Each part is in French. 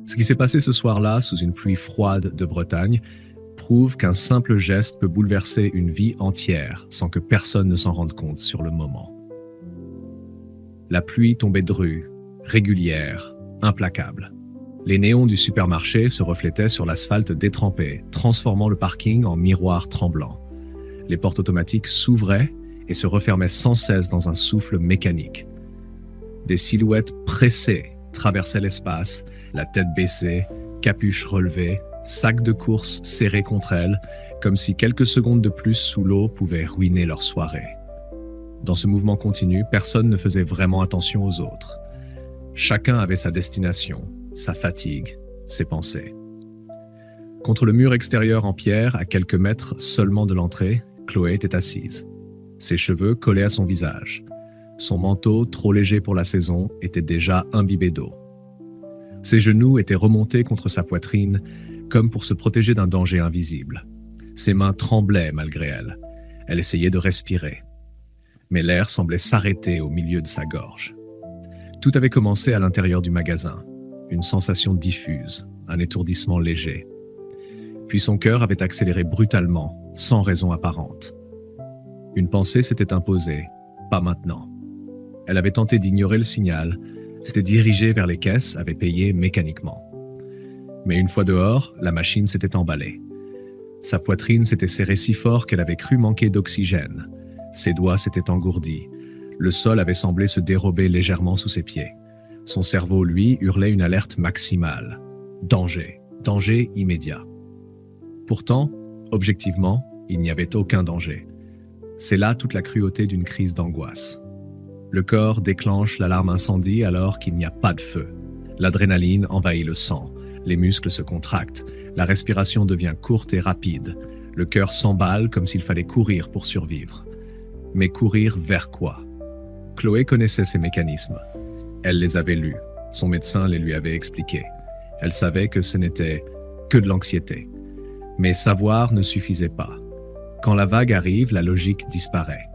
Ce qui s'est passé ce soir-là, sous une pluie froide de Bretagne, prouve qu'un simple geste peut bouleverser une vie entière sans que personne ne s'en rende compte sur le moment. La pluie tombait drue, régulière, implacable. Les néons du supermarché se reflétaient sur l'asphalte détrempé, transformant le parking en miroir tremblant. Les portes automatiques s'ouvraient et se refermaient sans cesse dans un souffle mécanique. Des silhouettes pressées traversaient l'espace, la tête baissée, capuche relevée, sac de course serré contre elles, comme si quelques secondes de plus sous l'eau pouvaient ruiner leur soirée. Dans ce mouvement continu, personne ne faisait vraiment attention aux autres. Chacun avait sa destination, sa fatigue, ses pensées. Contre le mur extérieur en pierre, à quelques mètres seulement de l'entrée, Chloé était assise. Ses cheveux collaient à son visage. Son manteau, trop léger pour la saison, était déjà imbibé d'eau. Ses genoux étaient remontés contre sa poitrine, comme pour se protéger d'un danger invisible. Ses mains tremblaient malgré elle. Elle essayait de respirer. Mais l'air semblait s'arrêter au milieu de sa gorge. Tout avait commencé à l'intérieur du magasin. Une sensation diffuse, un étourdissement léger. Puis son cœur avait accéléré brutalement, sans raison apparente. Une pensée s'était imposée, pas maintenant. Elle avait tenté d'ignorer le signal, s'était dirigée vers les caisses, avait payé mécaniquement. Mais une fois dehors, la machine s'était emballée. Sa poitrine s'était serrée si fort qu'elle avait cru manquer d'oxygène. Ses doigts s'étaient engourdis. Le sol avait semblé se dérober légèrement sous ses pieds. Son cerveau, lui, hurlait une alerte maximale. Danger, danger immédiat. Pourtant, objectivement, il n'y avait aucun danger. C'est là toute la cruauté d'une crise d'angoisse. Le corps déclenche l'alarme incendie alors qu'il n'y a pas de feu. L'adrénaline envahit le sang, les muscles se contractent, la respiration devient courte et rapide, le cœur s'emballe comme s'il fallait courir pour survivre. Mais courir vers quoi? Chloé connaissait ces mécanismes. Elle les avait lus, son médecin les lui avait expliqués. Elle savait que ce n'était que de l'anxiété. Mais savoir ne suffisait pas. Quand la vague arrive, la logique disparaît.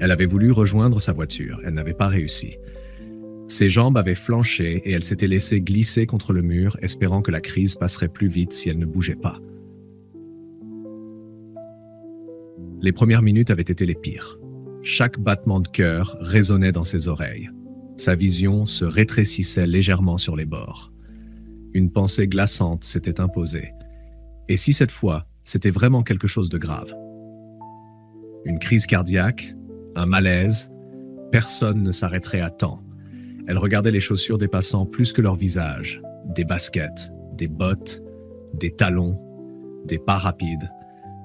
Elle avait voulu rejoindre sa voiture, elle n'avait pas réussi. Ses jambes avaient flanché et elle s'était laissée glisser contre le mur, espérant que la crise passerait plus vite si elle ne bougeait pas. Les premières minutes avaient été les pires. Chaque battement de cœur résonnait dans ses oreilles. Sa vision se rétrécissait légèrement sur les bords. Une pensée glaçante s'était imposée. Et si cette fois, c'était vraiment quelque chose de grave? Une crise cardiaque, un malaise, personne ne s'arrêterait à temps. Elle regardait les chaussures des passants plus que leur visage, des baskets, des bottes, des talons, des pas rapides.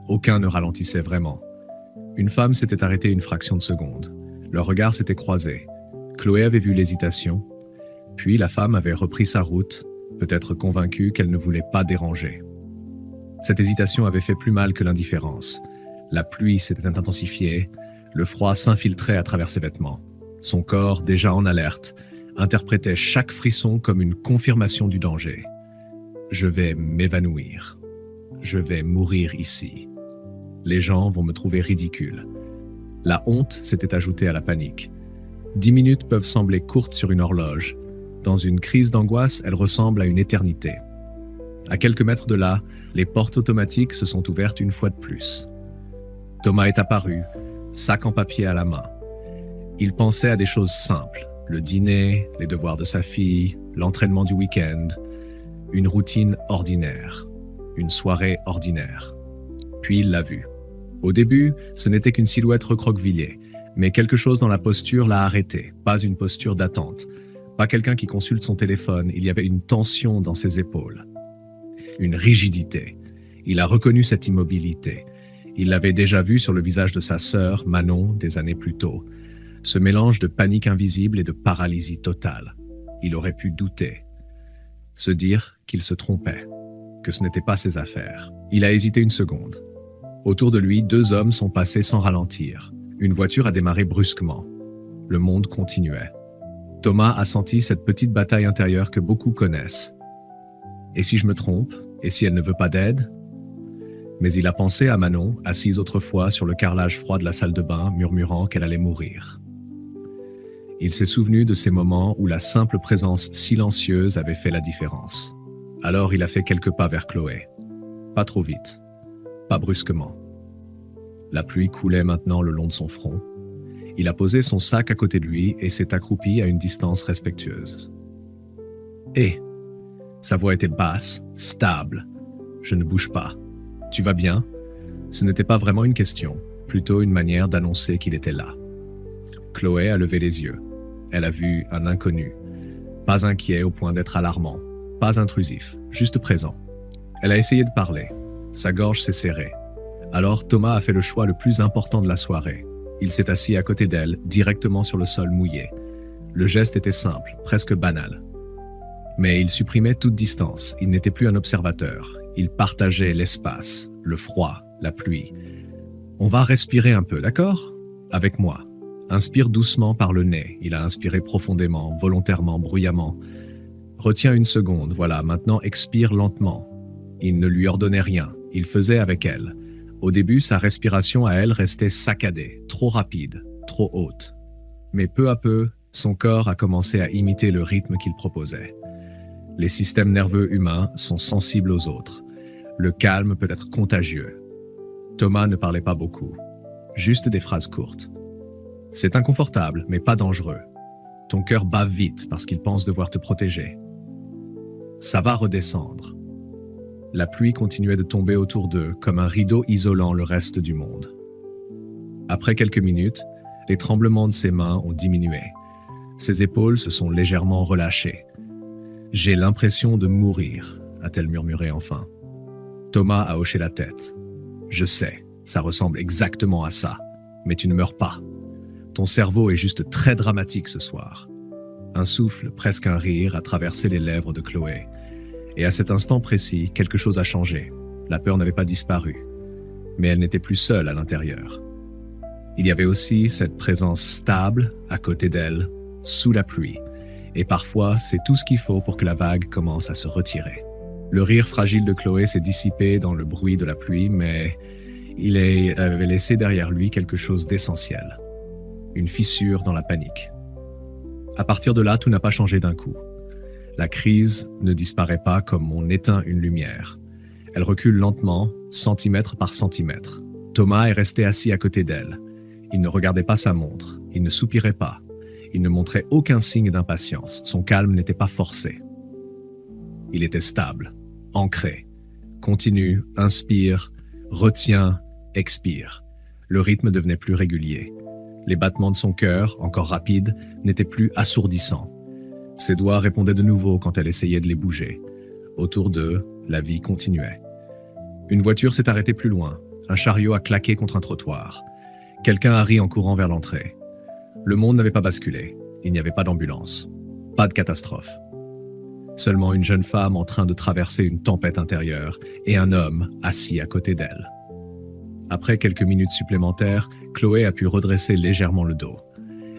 Aucun ne ralentissait vraiment. Une femme s'était arrêtée une fraction de seconde. Leurs regards s'étaient croisés. Chloé avait vu l'hésitation, puis la femme avait repris sa route, peut-être convaincue qu'elle ne voulait pas déranger. Cette hésitation avait fait plus mal que l'indifférence. La pluie s'était intensifiée, le froid s'infiltrait à travers ses vêtements. Son corps, déjà en alerte, interprétait chaque frisson comme une confirmation du danger. Je vais m'évanouir. Je vais mourir ici. Les gens vont me trouver ridicule. La honte s'était ajoutée à la panique. 10 minutes peuvent sembler courtes sur une horloge. Dans une crise d'angoisse, elles ressemblent à une éternité. À quelques mètres de là, les portes automatiques se sont ouvertes une fois de plus. Thomas est apparu, sac en papier à la main. Il pensait à des choses simples, le dîner, les devoirs de sa fille, l'entraînement du week-end, une routine ordinaire, une soirée ordinaire. Puis il l'a vu. Au début, ce n'était qu'une silhouette recroquevillée, mais quelque chose dans la posture l'a arrêté, pas une posture d'attente, pas quelqu'un qui consulte son téléphone, il y avait une tension dans ses épaules. Une rigidité. Il a reconnu cette immobilité. Il l'avait déjà vu sur le visage de sa sœur, Manon, des années plus tôt. Ce mélange de panique invisible et de paralysie totale. Il aurait pu douter. Se dire qu'il se trompait, que ce n'était pas ses affaires. Il a hésité une seconde. Autour de lui, 2 hommes sont passés sans ralentir. Une voiture a démarré brusquement. Le monde continuait. Thomas a senti cette petite bataille intérieure que beaucoup connaissent. Et si je me trompe? Et si elle ne veut pas d'aide? Mais il a pensé à Manon, assise autrefois sur le carrelage froid de la salle de bain, murmurant qu'elle allait mourir. Il s'est souvenu de ces moments où la simple présence silencieuse avait fait la différence. Alors il a fait quelques pas vers Chloé. Pas trop vite, pas brusquement. La pluie coulait maintenant le long de son front. Il a posé son sac à côté de lui et s'est accroupi à une distance respectueuse. « Hé !» Sa voix était basse, stable. « Je ne bouge pas. Tu vas bien ?» Ce n'était pas vraiment une question, plutôt une manière d'annoncer qu'il était là. Chloé a levé les yeux. Elle a vu un inconnu. Pas inquiet au point d'être alarmant, pas intrusif, juste présent. Elle a essayé de parler. Sa gorge s'est serrée. Alors Thomas a fait le choix le plus important de la soirée. Il s'est assis à côté d'elle, directement sur le sol mouillé. Le geste était simple, presque banal. Mais il supprimait toute distance. Il n'était plus un observateur. Il partageait l'espace, le froid, la pluie. On va respirer un peu, d'accord ? Avec moi. Inspire doucement par le nez. Il a inspiré profondément, volontairement, bruyamment. Retiens une seconde, voilà, maintenant expire lentement. Il ne lui ordonnait rien, il faisait avec elle. Au début, sa respiration à elle restait saccadée, trop rapide, trop haute. Mais peu à peu, son corps a commencé à imiter le rythme qu'il proposait. Les systèmes nerveux humains sont sensibles aux autres. Le calme peut être contagieux. Thomas ne parlait pas beaucoup, juste des phrases courtes. C'est inconfortable, mais pas dangereux. Ton cœur bat vite parce qu'il pense devoir te protéger. Ça va redescendre. La pluie continuait de tomber autour d'eux comme un rideau isolant le reste du monde. Après quelques minutes, les tremblements de ses mains ont diminué. Ses épaules se sont légèrement relâchées. « J'ai l'impression de mourir », a-t-elle murmuré enfin. Thomas a hoché la tête. « Je sais, ça ressemble exactement à ça, mais tu ne meurs pas. Ton cerveau est juste très dramatique ce soir. » Un souffle, presque un rire, a traversé les lèvres de Chloé. Et à cet instant précis, quelque chose a changé. La peur n'avait pas disparu. Mais elle n'était plus seule à l'intérieur. Il y avait aussi cette présence stable à côté d'elle, sous la pluie. Et parfois, c'est tout ce qu'il faut pour que la vague commence à se retirer. Le rire fragile de Chloé s'est dissipé dans le bruit de la pluie, mais il avait laissé derrière lui quelque chose d'essentiel. Une fissure dans la panique. À partir de là, tout n'a pas changé d'un coup. La crise ne disparaît pas comme on éteint une lumière. Elle recule lentement, centimètre par centimètre. Thomas est resté assis à côté d'elle. Il ne regardait pas sa montre, il ne soupirait pas. Il ne montrait aucun signe d'impatience, son calme n'était pas forcé. Il était stable, ancré. Continue, inspire, retient, expire. Le rythme devenait plus régulier. Les battements de son cœur, encore rapides, n'étaient plus assourdissants. Ses doigts répondaient de nouveau quand elle essayait de les bouger. Autour d'eux, la vie continuait. Une voiture s'est arrêtée plus loin. Un chariot a claqué contre un trottoir. Quelqu'un a ri en courant vers l'entrée. Le monde n'avait pas basculé. Il n'y avait pas d'ambulance. Pas de catastrophe. Seulement une jeune femme en train de traverser une tempête intérieure et un homme assis à côté d'elle. Après quelques minutes supplémentaires, Chloé a pu redresser légèrement le dos.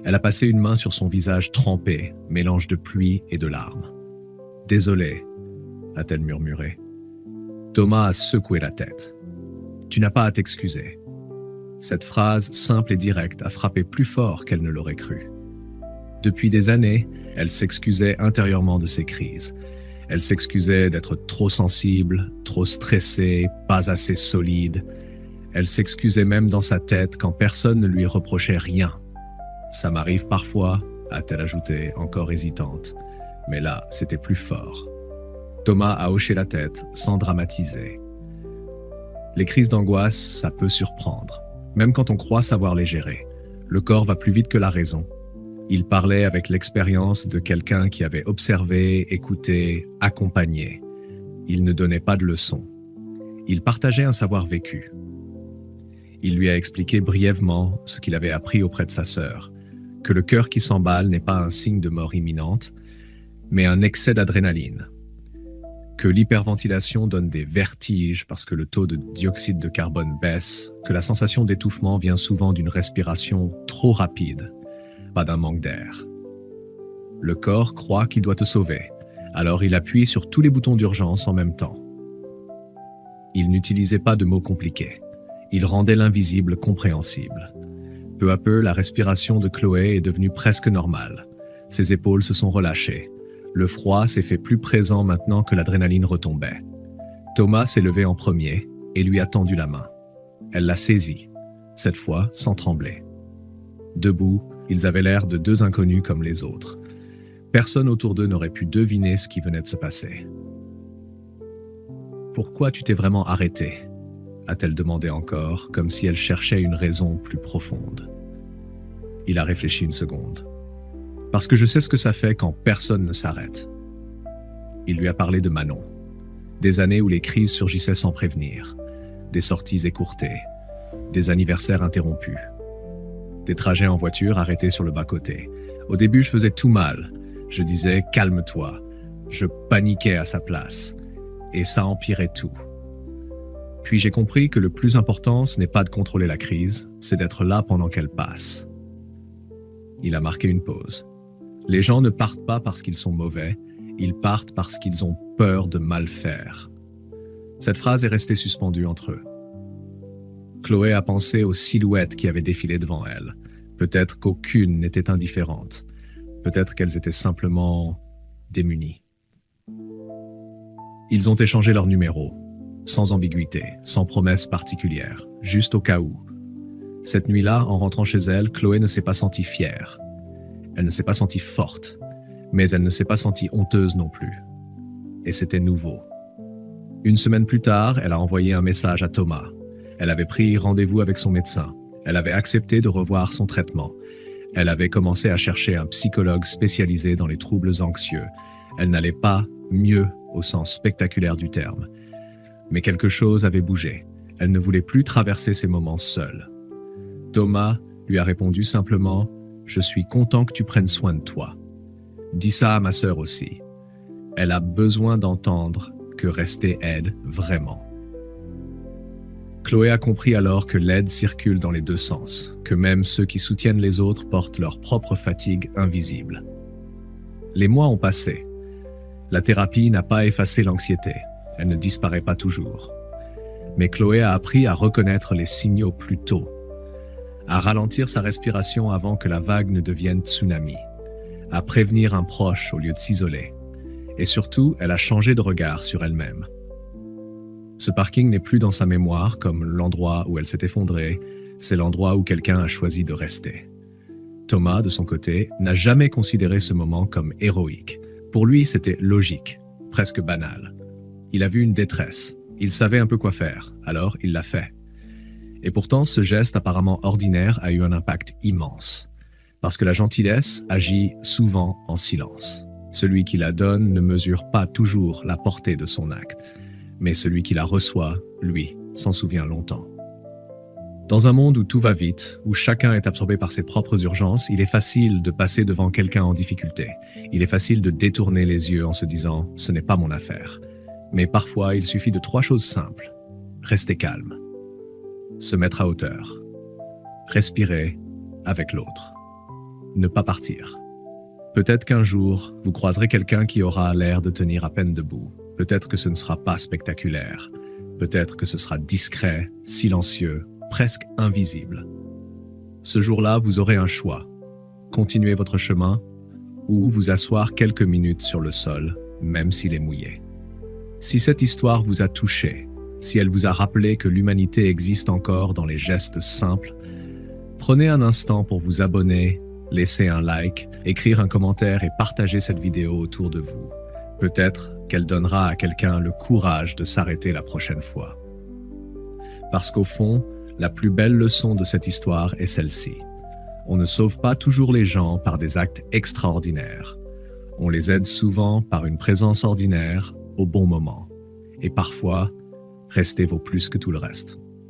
Elle a passé une main sur son visage trempé, mélange de pluie et de larmes. « Désolé », a-t-elle murmuré. Thomas a secoué la tête. « Tu n'as pas à t'excuser. » Cette phrase simple et directe a frappé plus fort qu'elle ne l'aurait cru. Depuis des années, elle s'excusait intérieurement de ses crises. Elle s'excusait d'être trop sensible, trop stressée, pas assez solide. Elle s'excusait même dans sa tête quand personne ne lui reprochait rien. « Ça m'arrive parfois », a-t-elle ajouté, encore hésitante. Mais là, c'était plus fort. Thomas a hoché la tête, sans dramatiser. Les crises d'angoisse, ça peut surprendre, même quand on croit savoir les gérer. Le corps va plus vite que la raison. Il parlait avec l'expérience de quelqu'un qui avait observé, écouté, accompagné. Il ne donnait pas de leçons. Il partageait un savoir vécu. Il lui a expliqué brièvement ce qu'il avait appris auprès de sa sœur, que le cœur qui s'emballe n'est pas un signe de mort imminente, mais un excès d'adrénaline, que l'hyperventilation donne des vertiges parce que le taux de dioxyde de carbone baisse, que la sensation d'étouffement vient souvent d'une respiration trop rapide, pas d'un manque d'air. Le corps croit qu'il doit te sauver, alors il appuie sur tous les boutons d'urgence en même temps. Il n'utilisait pas de mots compliqués. Il rendait l'invisible compréhensible. Peu à peu, la respiration de Chloé est devenue presque normale. Ses épaules se sont relâchées. Le froid s'est fait plus présent maintenant que l'adrénaline retombait. Thomas s'est levé en premier et lui a tendu la main. Elle l'a saisi, cette fois sans trembler. Debout, ils avaient l'air de deux inconnus comme les autres. Personne autour d'eux n'aurait pu deviner ce qui venait de se passer. « Pourquoi tu t'es vraiment arrêté ?» a-t-elle demandé encore, comme si elle cherchait une raison plus profonde. Il a réfléchi une seconde. « Parce que je sais ce que ça fait quand personne ne s'arrête. » Il lui a parlé de Manon. Des années où les crises surgissaient sans prévenir. Des sorties écourtées. Des anniversaires interrompus. Des trajets en voiture arrêtés sur le bas-côté. Au début, je faisais tout mal. Je disais « calme-toi ». Je paniquais à sa place. Et ça empirait tout. Puis j'ai compris que le plus important, ce n'est pas de contrôler la crise, c'est d'être là pendant qu'elle passe. Il a marqué une pause. Les gens ne partent pas parce qu'ils sont mauvais, ils partent parce qu'ils ont peur de mal faire. Cette phrase est restée suspendue entre eux. Chloé a pensé aux silhouettes qui avaient défilé devant elle. Peut-être qu'aucune n'était indifférente. Peut-être qu'elles étaient simplement démunies. Ils ont échangé leurs numéros, sans ambiguïté, sans promesse particulière, juste au cas où. Cette nuit-là, en rentrant chez elle, Chloé ne s'est pas sentie fière. Elle ne s'est pas sentie forte, mais elle ne s'est pas sentie honteuse non plus. Et c'était nouveau. Une semaine plus tard, elle a envoyé un message à Thomas. Elle avait pris rendez-vous avec son médecin. Elle avait accepté de revoir son traitement. Elle avait commencé à chercher un psychologue spécialisé dans les troubles anxieux. Elle n'allait pas mieux au sens spectaculaire du terme. Mais quelque chose avait bougé. Elle ne voulait plus traverser ces moments seule. Thomas lui a répondu simplement « Je suis content que tu prennes soin de toi. Dis ça à ma sœur aussi. Elle a besoin d'entendre que rester aide vraiment. » Chloé a compris alors que l'aide circule dans les deux sens, que même ceux qui soutiennent les autres portent leur propre fatigue invisible. Les mois ont passé. La thérapie n'a pas effacé l'anxiété. Elle ne disparaît pas toujours. Mais Chloé a appris à reconnaître les signaux plus tôt, à ralentir sa respiration avant que la vague ne devienne tsunami, à prévenir un proche au lieu de s'isoler. Et surtout, elle a changé de regard sur elle-même. Ce parking n'est plus dans sa mémoire comme l'endroit où elle s'est effondrée, c'est l'endroit où quelqu'un a choisi de rester. Thomas, de son côté, n'a jamais considéré ce moment comme héroïque. Pour lui, c'était logique, presque banal. Il a vu une détresse, il savait un peu quoi faire, alors il l'a fait. Et pourtant, ce geste apparemment ordinaire a eu un impact immense. Parce que la gentillesse agit souvent en silence. Celui qui la donne ne mesure pas toujours la portée de son acte, mais celui qui la reçoit, lui, s'en souvient longtemps. Dans un monde où tout va vite, où chacun est absorbé par ses propres urgences, il est facile de passer devant quelqu'un en difficulté. Il est facile de détourner les yeux en se disant « ce n'est pas mon affaire ». Mais parfois, il suffit de 3 choses simples. Rester calme. Se mettre à hauteur. Respirer avec l'autre. Ne pas partir. Peut-être qu'un jour, vous croiserez quelqu'un qui aura l'air de tenir à peine debout. Peut-être que ce ne sera pas spectaculaire. Peut-être que ce sera discret, silencieux, presque invisible. Ce jour-là, vous aurez un choix. Continuer votre chemin ou vous asseoir quelques minutes sur le sol, même s'il est mouillé. Si cette histoire vous a touché, si elle vous a rappelé que l'humanité existe encore dans les gestes simples, prenez un instant pour vous abonner, laisser un like, écrire un commentaire et partager cette vidéo autour de vous. Peut-être qu'elle donnera à quelqu'un le courage de s'arrêter la prochaine fois. Parce qu'au fond, la plus belle leçon de cette histoire est celle-ci. On ne sauve pas toujours les gens par des actes extraordinaires. On les aide souvent par une présence ordinaire au bon moment. Et parfois, rester vaut plus que tout le reste.